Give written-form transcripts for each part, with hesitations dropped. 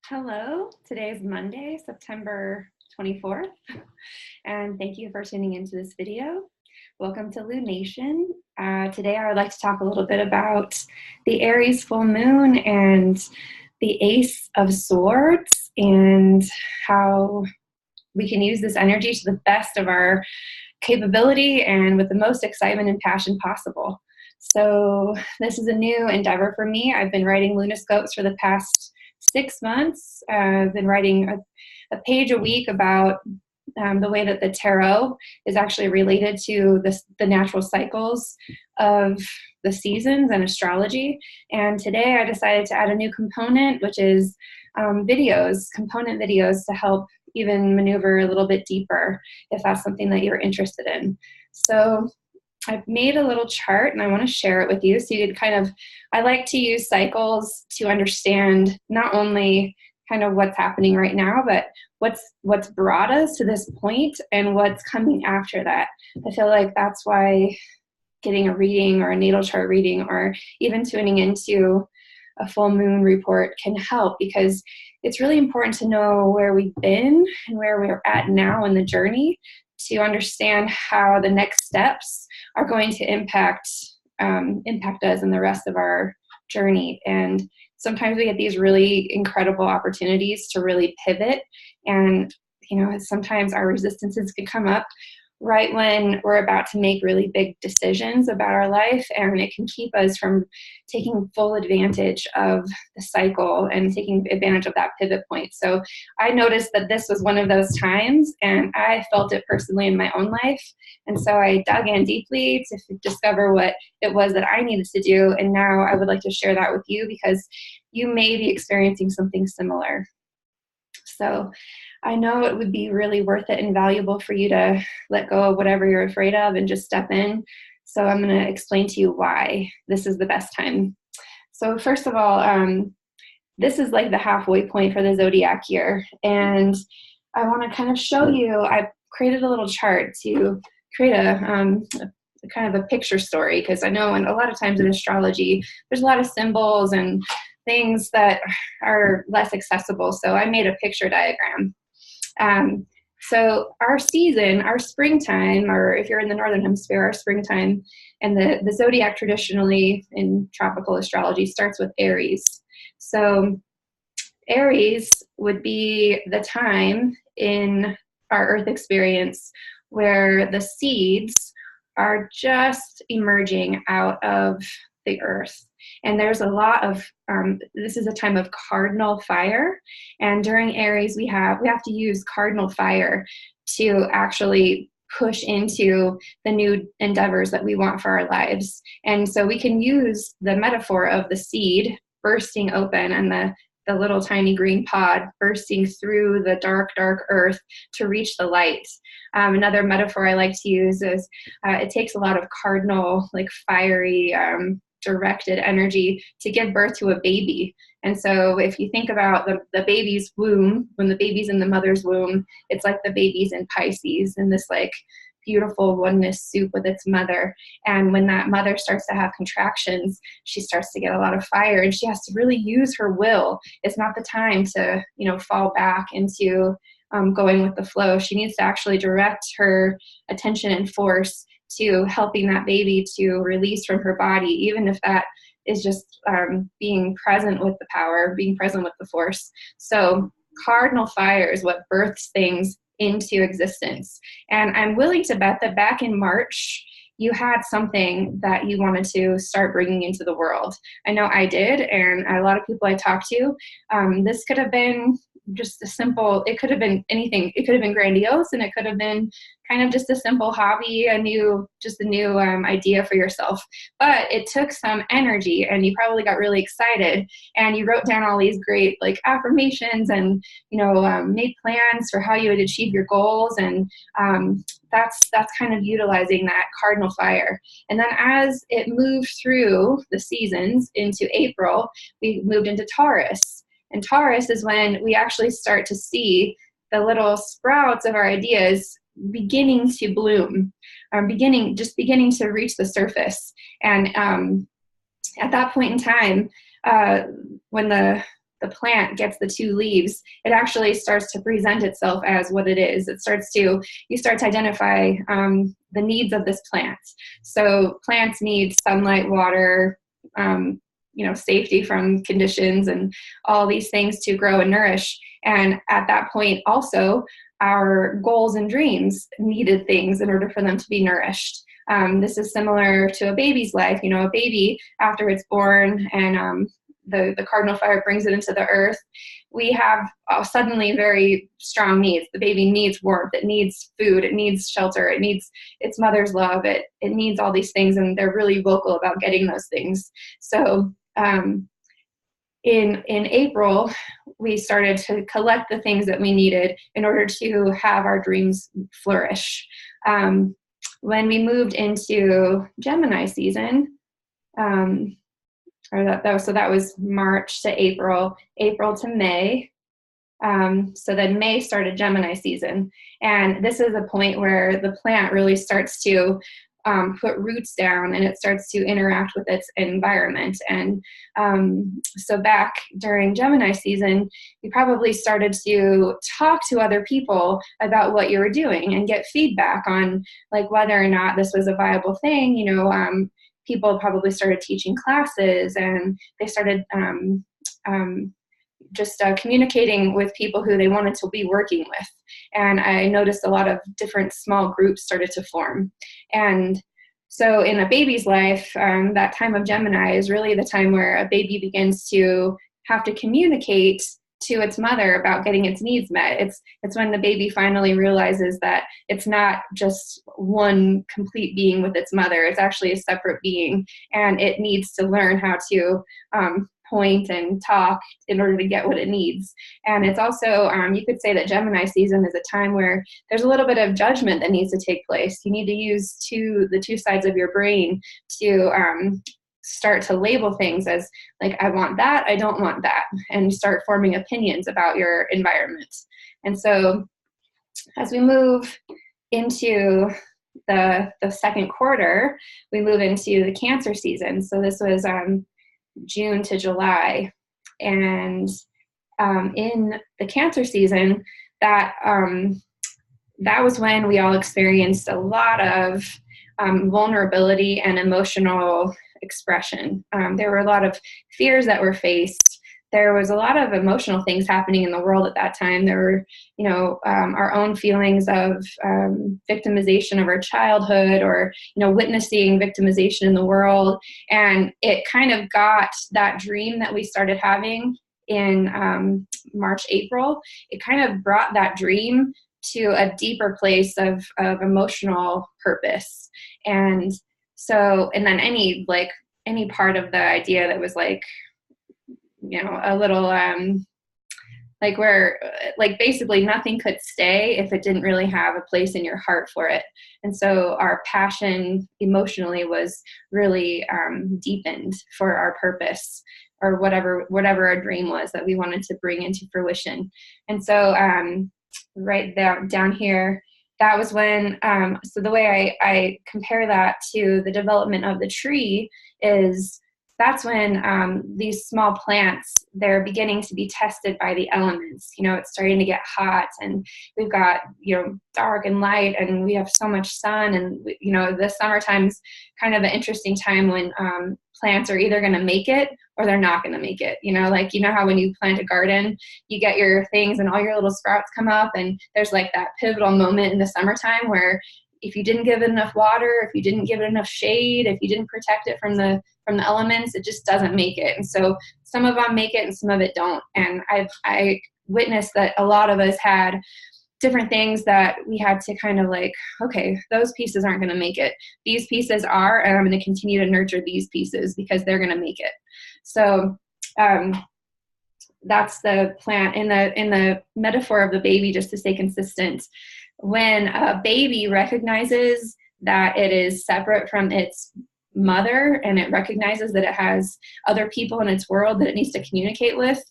Hello, today is Monday, September 24th, and thank you for tuning into this video. Welcome to Lunation. Today I would like to talk a little bit about the Aries full moon and the Ace of Swords and how we can use this energy to the best of our capability and with the most excitement and passion possible. So this is a new endeavor for me. I've been writing lunoscopes for the past 6 months. I've been writing a page a week about the way that the tarot is actually related to the natural cycles of the seasons and astrology. And today I decided to add a new component, which is component videos to help even maneuver a little bit deeper if that's something that you're interested in. So I've made a little chart and I want to share it with you so you can I like to use cycles to understand not only kind of what's happening right now, but what's brought us to this point and what's coming after that. I feel like that's why getting a reading or a natal chart reading or even tuning into a full moon report can help, because it's really important to know where we've been and where we're at now in the journey to understand how the next steps are going to impact us and the rest of our journey. And sometimes we get these really incredible opportunities to really pivot, and sometimes our resistances can come up right when we're about to make really big decisions about our life, and it can keep us from taking full advantage of the cycle and taking advantage of that pivot point. So I noticed that this was one of those times, and I felt it personally in my own life. And so I dug in deeply to discover what it was that I needed to do. And now I would like to share that with you because you may be experiencing something similar. So I know it would be really worth it and valuable for you to let go of whatever you're afraid of and just step in. So I'm going to explain to you why this is the best time. So first of all, this is like the halfway point for the zodiac year. And I want to kind of show you, I created a little chart to create a kind of a picture story, because I know a lot of times in astrology, there's a lot of symbols and things that are less accessible. So I made a picture diagram. So our season, our springtime, or if you're in the Northern Hemisphere, our springtime, and the zodiac traditionally in tropical astrology starts with Aries. So Aries would be the time in our Earth experience where the seeds are just emerging out of the earth. And there's a lot of, this is a time of cardinal fire. And during Aries, we have to use cardinal fire to actually push into the new endeavors that we want for our lives. And so we can use the metaphor of the seed bursting open and the little tiny green pod bursting through the dark, dark earth to reach the light. Another metaphor I like to use is it takes a lot of cardinal, like fiery, directed energy to give birth to a baby. And so if you think about the baby's womb, when the baby's in the mother's womb, it's like the baby's in Pisces in this like beautiful oneness soup with its mother. And when that mother starts to have contractions, she starts to get a lot of fire, and she has to really use her will. It's not the time to, fall back into going with the flow. She needs to actually direct her attention and force to helping that baby to release from her body, even if that is just being present with the power, being present with the force. So cardinal fire is what births things into existence. And I'm willing to bet that back in March, you had something that you wanted to start bringing into the world. I know I did, and a lot of people I talked to, this could have been just a simple, it could have been anything. It could have been grandiose, and it could have been kind of just a simple hobby, a new idea for yourself. But it took some energy, and you probably got really excited, and you wrote down all these great like affirmations and, made plans for how you would achieve your goals. And that's kind of utilizing that cardinal fire. And then as it moved through the seasons into April, we moved into Taurus. And Taurus is when we actually start to see the little sprouts of our ideas beginning to bloom, beginning to reach the surface. And at that point in time, when the the plant gets the 2 leaves, it actually starts to present itself as what it is. You start to identify the needs of this plant. So plants need sunlight, water, safety from conditions and all these things to grow and nourish. And at that point also, our goals and dreams needed things in order for them to be nourished. This is similar to a baby's life. A baby, after it's born and the cardinal fire brings it into the earth, we have suddenly very strong needs. The baby needs warmth, it needs food, it needs shelter, it needs its mother's love, it needs all these things, and they're really vocal about getting those things. So in April, we started to collect the things that we needed in order to have our dreams flourish. When we moved into Gemini season, that was March to April to May. So then May started Gemini season. And this is a point where the plant really starts to put roots down, and it starts to interact with its environment. And so back during Gemini season, you probably started to talk to other people about what you were doing and get feedback on like whether or not this was a viable thing. People probably started teaching classes, and they started just communicating with people who they wanted to be working with. And I noticed a lot of different small groups started to form. And so in a baby's life, that time of Gemini is really the time where a baby begins to have to communicate to its mother about getting its needs met. It's when the baby finally realizes that it's not just one complete being with its mother, it's actually a separate being, and it needs to learn how to point and talk in order to get what it needs. And it's also, you could say that Gemini season is a time where there's a little bit of judgment that needs to take place. You need to use the two sides of your brain to start to label things as like, I want that, I don't want that, and start forming opinions about your environment. And so as we move into the second quarter, we move into the Cancer season. So this was June to July. And in the Cancer season, that was when we all experienced a lot of vulnerability and emotional expression. There were a lot of fears that were faced. There was a lot of emotional things happening in the world at that time. There were, our own feelings of victimization of our childhood, or, witnessing victimization in the world. And it kind of got that dream that we started having in March, April. It kind of brought that dream to a deeper place of emotional purpose. And so, and then any part of the idea that was like, a little, like where, like basically nothing could stay if it didn't really have a place in your heart for it. And so our passion emotionally was really deepened for our purpose, or whatever our dream was that we wanted to bring into fruition. And so right down here, that was when, so the way I compare that to the development of the tree is that's when these small plants, they're beginning to be tested by the elements. It's starting to get hot, and we've got, dark and light, and we have so much sun. And, the summertime's kind of an interesting time when plants are either going to make it or they're not going to make it. How when you plant a garden, you get your things and all your little sprouts come up, and there's like that pivotal moment in the summertime where if you didn't give it enough water, if you didn't give it enough shade, if you didn't protect it from the elements, it just doesn't make it. And so some of them make it and some of it don't. And I witnessed that a lot of us had different things that we had to kind of like, okay, those pieces aren't going to make it. These pieces are, and I'm going to continue to nurture these pieces because they're going to make it. So that's the plant. In the metaphor of the baby, just to stay consistent, when a baby recognizes that it is separate from its mother, and it recognizes that it has other people in its world that it needs to communicate with,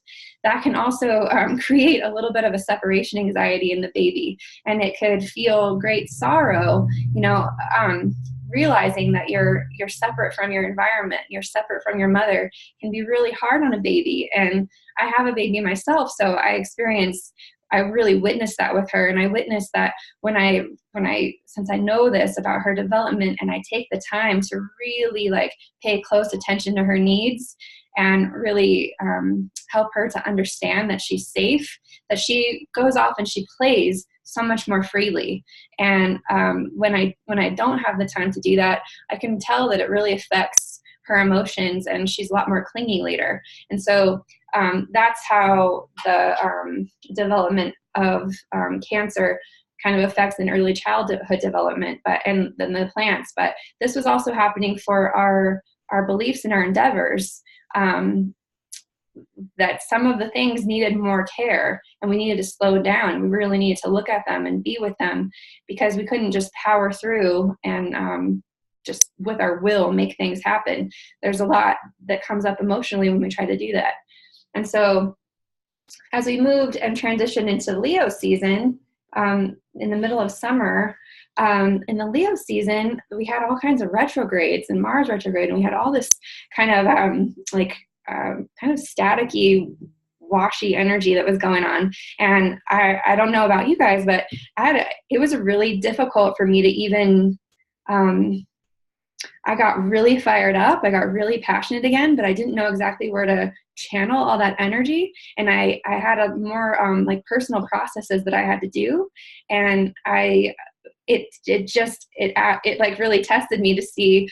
that can also create a little bit of a separation anxiety in the baby, and it could feel great sorrow. realizing that you're separate from your environment, you're separate from your mother, can be really hard on a baby. And I have a baby myself, so I really witnessed that with her. And I witnessed that since I know this about her development, and I take the time to really like pay close attention to her needs and really help her to understand that she's safe, that she goes off and she plays so much more freely. And when I don't have the time to do that, I can tell that it really affects her emotions, and she's a lot more clingy later. And so that's how the development of cancer kind of affects in early childhood development, and then the plants. But this was also happening for our beliefs and our endeavors. That some of the things needed more care, and we needed to slow down. We really needed to look at them and be with them, because we couldn't just power through and just with our will make things happen. There's a lot that comes up emotionally when we try to do that. And so as we moved and transitioned into Leo season, in the middle of summer, in the Leo season, we had all kinds of retrogrades and Mars retrograde, and we had all this kind of kind of staticky, washy energy that was going on. And I don't know about you guys, but it was really difficult for me to even, I got really fired up. I got really passionate again, but I didn't know exactly where to channel all that energy. And I had a more like personal processes that I had to do. And it like really tested me to see,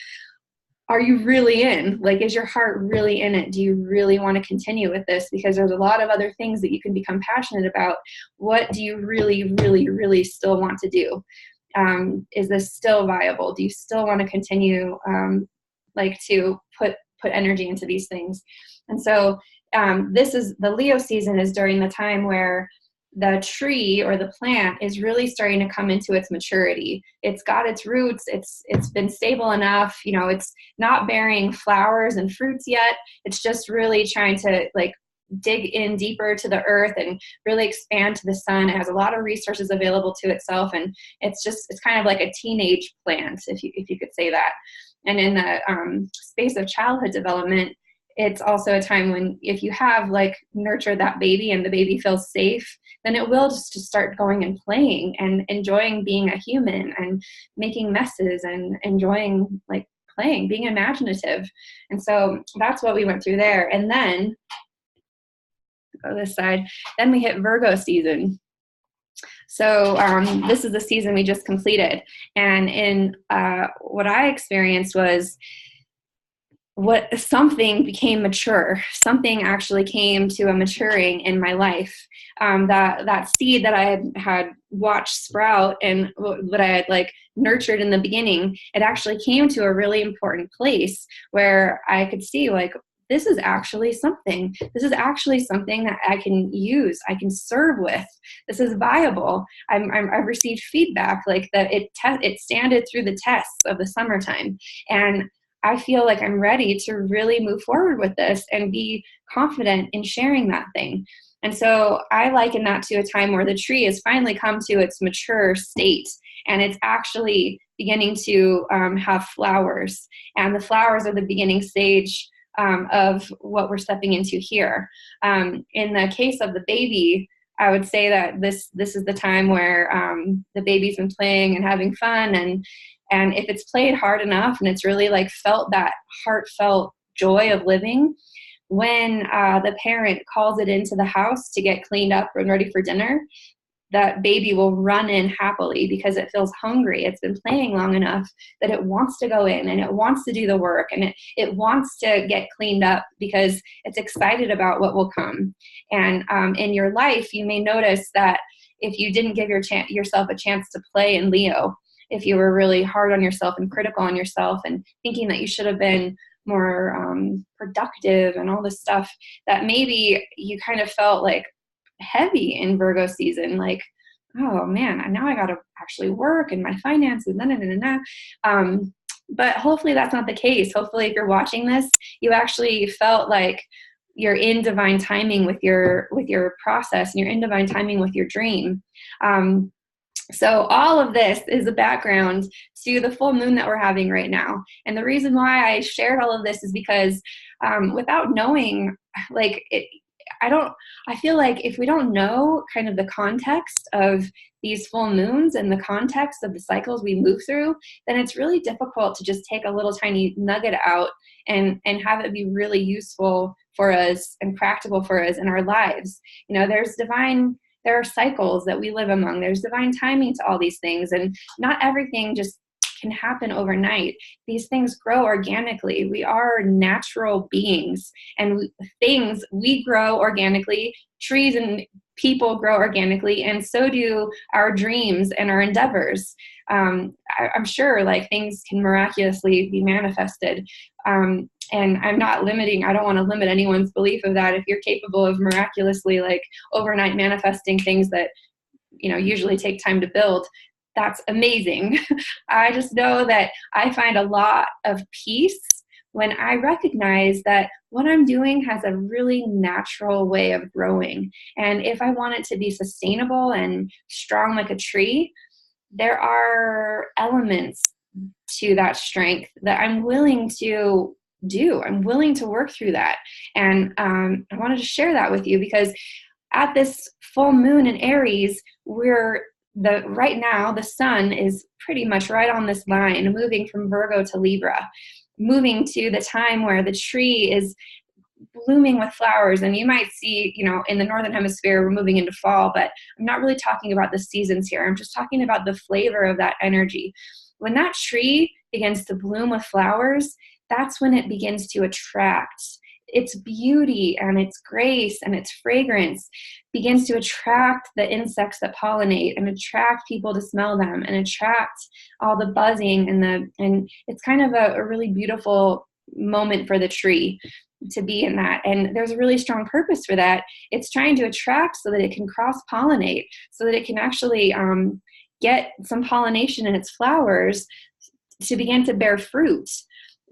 are you really in? Like, is your heart really in it? Do you really want to continue with this? Because there's a lot of other things that you can become passionate about. What do you really, really, really still want to do? Is this still viable? Do you still want to continue like to put energy into these things? And so this is the Leo season, is during the time where the tree or the plant is really starting to come into its maturity. It's got its roots. It's been stable enough. You know, it's not bearing flowers and fruits yet. It's just really trying to like dig in deeper to the earth and really expand to the sun. It has a lot of resources available to itself, and it's kind of like a teenage plant, if you could say that. And in the space of childhood development, it's also a time when if you have like nurtured that baby and the baby feels safe, then it will just start going and playing and enjoying being a human and making messes and enjoying like playing, being imaginative. And so that's what we went through there. And then go this side, then we hit Virgo season. So this is the season we just completed. And in what I experienced was something became mature. Something actually came to a maturing in my life. That seed that I had watched sprout and what I had like nurtured in the beginning, it actually came to a really important place where I could see like, this is actually something. This is actually something that I can use. I can serve with. This is viable. I've received feedback like that. It standed through the tests of the summertime, and I feel like I'm ready to really move forward with this and be confident in sharing that thing. And so I liken that to a time where the tree has finally come to its mature state, and it's actually beginning to have flowers. And the flowers are the beginning stage of what we're stepping into here. In the case of the baby, I would say that this is the time where the baby's been playing and having fun, and if it's played hard enough and it's really like felt that heartfelt joy of living, when the parent calls it into the house to get cleaned up and ready for dinner, that baby will run in happily because it feels hungry. It's been playing long enough that it wants to go in and it wants to do the work, and it wants to get cleaned up because it's excited about what will come. And in your life, you may notice that if you didn't give yourself a chance to play in Leo, if you were really hard on yourself and critical on yourself and thinking that you should have been more productive and all this stuff, that maybe you kind of felt like heavy in Virgo season, like, oh man, now I got to actually work and my finances, but hopefully that's not the case. Hopefully if you're watching this, you actually felt like you're in divine timing with your process, and you're in divine timing with your dream. So all of this is a background to the full moon that we're having right now. And the reason why I shared all of this is because without knowing, like it, I feel like if we don't know kind of the context of these full moons and the context of the cycles we move through, then it's really difficult to just take a little tiny nugget out and have it be really useful for us and practical for us in our lives. You know, there are cycles that we live among. There's divine timing to all these things, and not everything just can happen overnight. These things grow organically. We are natural beings, and we grow organically. Trees and people grow organically, and so do our dreams and our endeavors. I'm sure like things can miraculously be manifested. And I'm not limiting, I don't want to limit anyone's belief of that. If you're capable of miraculously like overnight manifesting things that, you know, usually take time to build, that's amazing. I just know that I find a lot of peace when I recognize that what I'm doing has a really natural way of growing. And if I want it to be sustainable and strong like a tree, there are elements to that strength that I'm willing to do. I'm willing to work through that. And I wanted to share that with you because at this full moon in Aries, right now the sun is pretty much right on this line, moving from Virgo to Libra, moving to the time where the tree is blooming with flowers. And you might see, you know, in the Northern Hemisphere, we're moving into fall, but I'm not really talking about the seasons here. I'm just talking about the flavor of that energy. When that tree begins to bloom with flowers, that's when it begins to attract. Its beauty and its grace and its fragrance begins to attract the insects that pollinate and attract people to smell them and attract all the buzzing and it's kind of a really beautiful moment for the tree to be in that. And there's a really strong purpose for that. It's trying to attract so that it can cross-pollinate, so that it can actually get some pollination in its flowers to begin to bear fruit.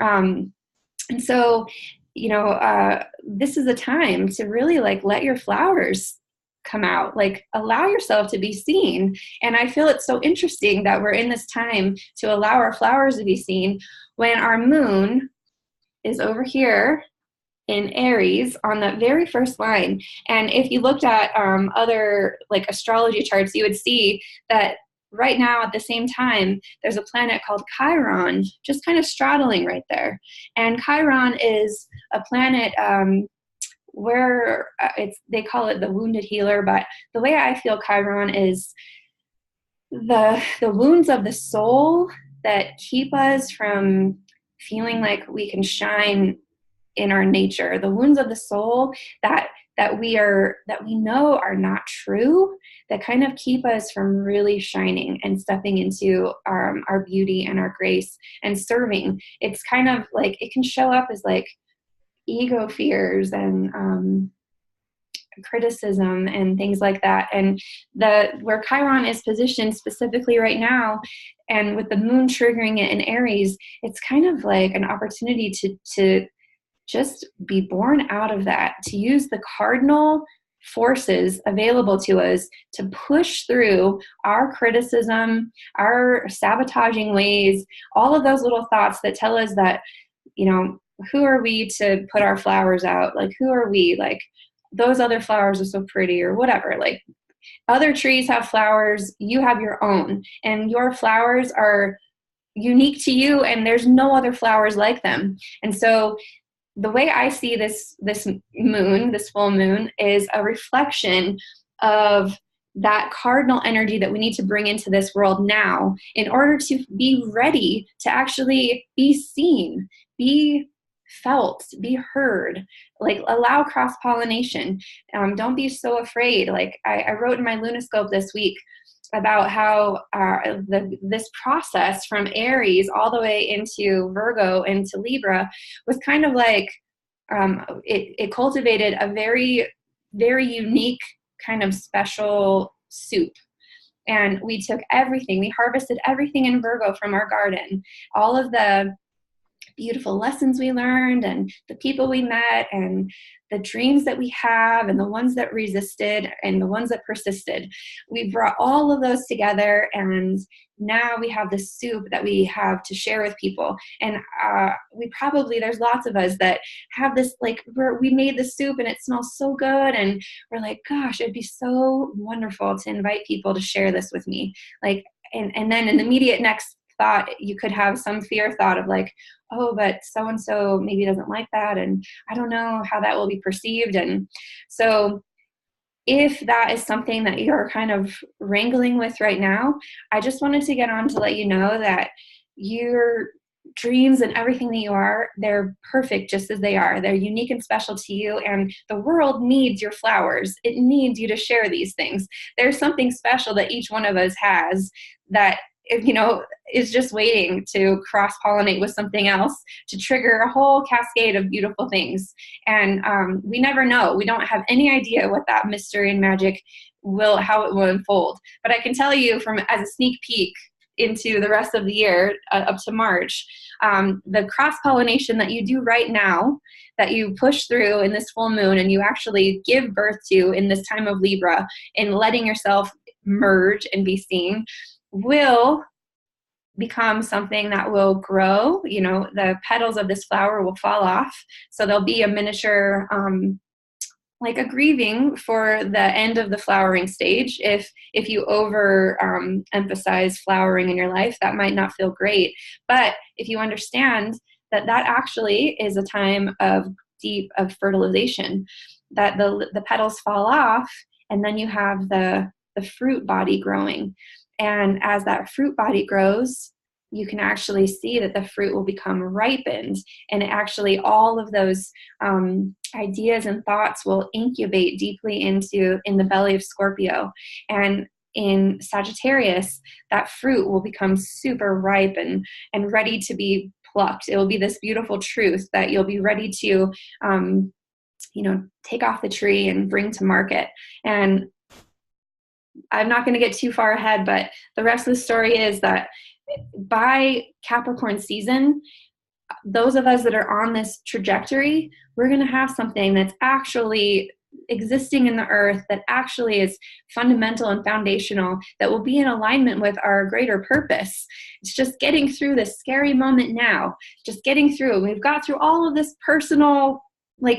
And so, you know, this is a time to really like let your flowers come out, like allow yourself to be seen. And I feel it's so interesting that we're in this time to allow our flowers to be seen when our moon is over here in Aries on the very first line. And if you looked at other like astrology charts, you would see that right now at the same time, there's a planet called Chiron just kind of straddling right there. And Chiron is a planet where they call it the wounded healer, but the way I feel Chiron is the wounds of the soul that keep us from feeling like we can shine in our nature, the wounds of the soul that we know are not true, that kind of keep us from really shining and stepping into our beauty and our grace and serving. It's kind of like it can show up as like ego fears and criticism and things like that. And where Chiron is positioned specifically right now, and with the moon triggering it in Aries, it's kind of like an opportunity to just be born out of that, to use the cardinal forces available to us to push through our criticism, our sabotaging ways, all of those little thoughts that tell us that, you know, who are we to put our flowers out? Like, who are we? Like, those other flowers are so pretty or whatever. Like, other trees have flowers, you have your own, and your flowers are unique to you, and there's no other flowers like them. And so the way I see this moon, this full moon, is a reflection of that cardinal energy that we need to bring into this world now in order to be ready to actually be seen, be felt, be heard, like allow cross-pollination. Don't be so afraid. Like I wrote in my Lunoscope this week about how this process from Aries all the way into Virgo into Libra was kind of like it cultivated a very, very unique kind of special soup. And we took everything, we harvested everything in Virgo from our garden, all of the beautiful lessons we learned and the people we met and the dreams that we have and the ones that resisted and the ones that persisted. We brought all of those together, and now we have this soup that we have to share with people. And there's lots of us that have this, like, we made the soup and it smells so good, and we're like, gosh, it'd be so wonderful to invite people to share this with me. Like, and then an immediate next thought, you could have some fear thought of like, oh, but so-and-so maybe doesn't like that, and I don't know how that will be perceived. And so if that is something that you're kind of wrangling with right now, I just wanted to get on to let you know that your dreams and everything that you are, they're perfect just as they are. They're unique and special to you, and the world needs your flowers. It needs you to share these things. There's something special that each one of us has that, is just waiting to cross-pollinate with something else to trigger a whole cascade of beautiful things. And we never know. We don't have any idea what that mystery and magic how it will unfold. But I can tell you as a sneak peek into the rest of the year, up to March, the cross-pollination that you do right now, that you push through in this full moon and you actually give birth to in this time of Libra, and letting yourself merge and be seen, will become something that will grow. The petals of this flower will fall off. So there'll be a miniature, like a grieving for the end of the flowering stage. If you emphasize flowering in your life, that might not feel great. But if you understand that actually is a time of fertilization, that the petals fall off, and then you have the fruit body growing. And as that fruit body grows, you can actually see that the fruit will become ripened, and all of those ideas and thoughts will incubate deeply in the belly of Scorpio. And in Sagittarius, that fruit will become super ripe and ready to be plucked. It will be this beautiful truth that you'll be ready to, take off the tree and bring to market. And I'm not going to get too far ahead, but the rest of the story is that by Capricorn season, those of us that are on this trajectory, we're going to have something that's actually existing in the earth, that actually is fundamental and foundational, that will be in alignment with our greater purpose. It's just getting through this scary moment now, just getting through. We've got through all of this personal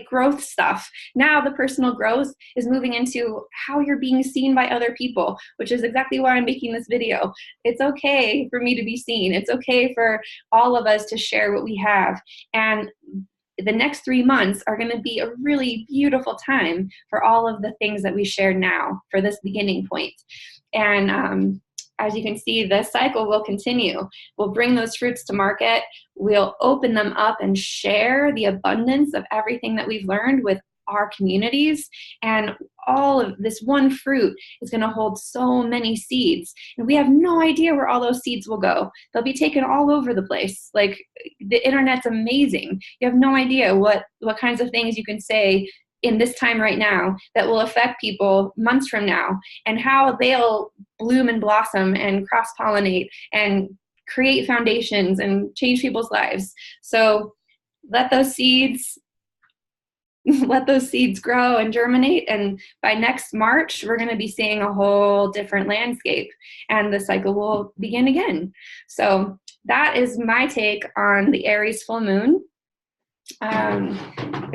growth stuff. Now the personal growth is moving into how you're being seen by other people, which is exactly why I'm making this video. It's okay for me to be seen. It's okay for all of us to share what we have. And the next 3 months are going to be a really beautiful time for all of the things that we share now, for this beginning point. And as you can see, the cycle will continue. We'll bring those fruits to market. We'll open them up and share the abundance of everything that we've learned with our communities. And all of this one fruit is going to hold so many seeds. And we have no idea where all those seeds will go. They'll be taken all over the place. Like, the internet's amazing. You have no idea what kinds of things you can say in this time right now that will affect people months from now, and how they'll bloom and blossom and cross-pollinate and create foundations and change people's lives. So let those seeds grow and germinate, and by next March, we're going to be seeing a whole different landscape, and the cycle will begin again. So that is my take on the Aries full moon.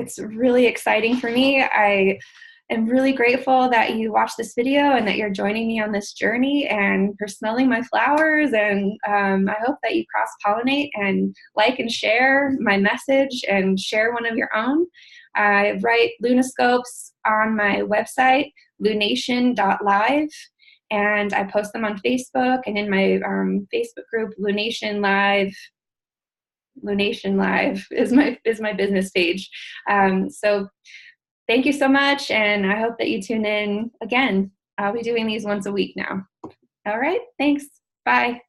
It's really exciting for me. I am really grateful that you watched this video and that you're joining me on this journey and for smelling my flowers. And I hope that you cross-pollinate and like and share my message and share one of your own. I write lunoscopes on my website, lunation.live, and I post them on Facebook and in my Facebook group, Lunation Live. Lunation Live is my business page. So thank you so much, and I hope that you tune in again. I'll be doing these once a week now. All right, thanks. Bye.